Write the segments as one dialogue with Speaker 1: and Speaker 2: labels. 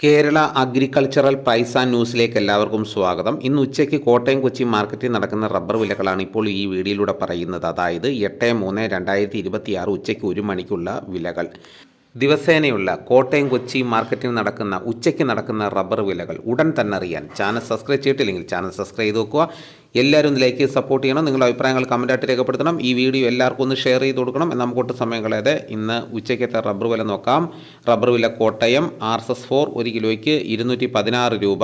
Speaker 1: Kerala agricultural price and ന്യൂസിലേക്ക് എല്ലാവർക്കും സ്വാഗതം. ഇന്ന് ഉച്ചയ്ക്ക് കോട്ടയം കൊച്ചി മാർക്കറ്റിൽ നടക്കുന്ന റബ്ബർ വിലകളാണ് ഇപ്പോൾ ഈ വീഡിയോയിലൂടെ പറയുന്നത്. അതായത് 8/3/2026 ഉച്ചയ്ക്ക് 1 മണിക്കുള്ള വിലകൾ. ദിവസേനയുള്ള കോട്ടയം കൊച്ചി മാർക്കറ്റിൽ നടക്കുന്ന ഉച്ചയ്ക്ക് നടക്കുന്ന റബ്ബർ വിലകൾ ഉടൻ തന്നെ അറിയാൻ ചാനൽ സബ്സ്ക്രൈബ് ചെയ്തിട്ടില്ലെങ്കിൽ ചാനൽ സബ്സ്ക്രൈബ് ചെയ്ത് നോക്കുക. എല്ലാവരും ഇതിലേക്ക് സപ്പോർട്ട് ചെയ്യണം. നിങ്ങളുടെ അഭിപ്രായങ്ങൾ കമൻറ്റായിട്ട് രേഖപ്പെടുത്തണം. ഈ വീഡിയോ എല്ലാവർക്കും ഒന്ന് ഷെയർ ചെയ്ത് കൊടുക്കണം. നമുക്കൊട്ട് സമയം കളയാതെ ഇന്ന് ഉച്ചയ്ക്കത്തെ റബ്ബർ വില നോക്കാം. റബ്ബർ വില കോട്ടയം RSS4 1 കിലോയ്ക്ക് 216 രൂപ,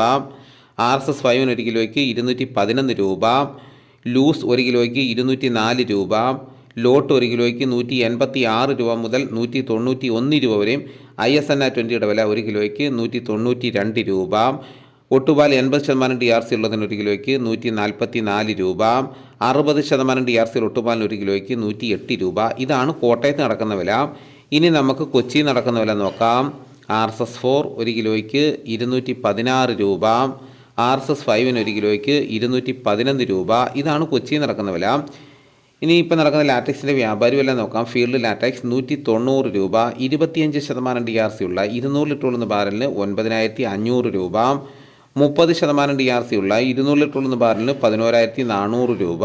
Speaker 1: RSS 5 1 കിലോയ്ക്ക് 211 രൂപ, ലൂസ് 1 കിലോയ്ക്ക് 204 രൂപ, ലോട്ട് 1 കിലോയ്ക്ക് 186 രൂപ മുതൽ 191 രൂപ വരെയും, ISNA 20യുടെ വില 1 കിലോയ്ക്ക് 192 രൂപ, ഒട്ടുപാൽ 80% DRC ഉള്ളതിന് 1 കിലോയ്ക്ക് 144 രൂപ, 60% DRC ഒട്ടുപാലിന് 1 കിലോയ്ക്ക് 108 രൂപ. ഇതാണ് കോട്ടയത്ത് നടക്കുന്ന വില. ഇനി നമുക്ക് കൊച്ചി നടക്കുന്ന വില നോക്കാം. RSS4 1 കിലോയ്ക്ക് 216 രൂപ, RSS 5 1 കിലോയ്ക്ക് 211 രൂപ. ഇതാണ് കൊച്ചി നടക്കുന്ന വില. ഇനി ഇപ്പോൾ നടക്കുന്ന ലാറ്റക്സിൻ്റെ വ്യാപാരി വില നോക്കാം. ഫീൽഡ് ലാറ്റക്സ് 190 രൂപ, 25% DRC ഉള്ള 200 ലിറ്റർ ഉള്ള ബാരലിന് 9500 രൂപ, 30% DRC ഉള്ള 200 ലിറ്റർ ഉള്ള ബാരലിന് 11400 രൂപ,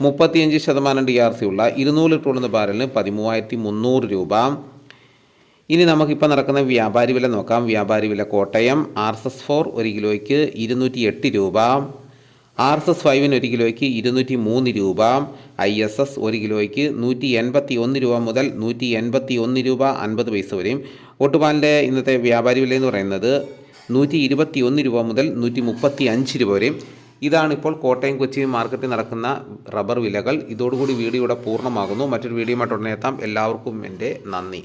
Speaker 1: 35% DRC ഉള്ള 200 ലിറ്റർ ഉള്ള ബാരലിന് 13300 രൂപ. ഇനി നമുക്കിപ്പോൾ നടക്കുന്ന വ്യാപാരി വില നോക്കാം. വ്യാപാരി വില കോട്ടയം RSS4 1 കിലോയ്ക്ക് 208 രൂപ, RSS 5 1 കിലോയ്ക്ക് 203 രൂപ, ISS 1 കിലോയ്ക്ക് 181 രൂപ മുതൽ 181 രൂപ 50 പൈസ വരെയും. ഒട്ടുപാലിൻ്റെ ഇന്നത്തെ വ്യാപാരി വില എന്ന് പറയുന്നത് 121 രൂപ മുതൽ 135 രൂപ വരെയും. ഇതാണിപ്പോൾ കോട്ടയം കൊച്ചി മാർക്കറ്റിൽ നടക്കുന്ന റബ്ബർ വിലകൾ. ഇതോടുകൂടി വീഡിയോ ഇവിടെ പൂർണ്ണമാകുന്നു. മറ്റൊരു വീഡിയോയുമായിട്ട് ഉടനെ എത്താം. എല്ലാവർക്കും എൻ്റെ നന്ദി.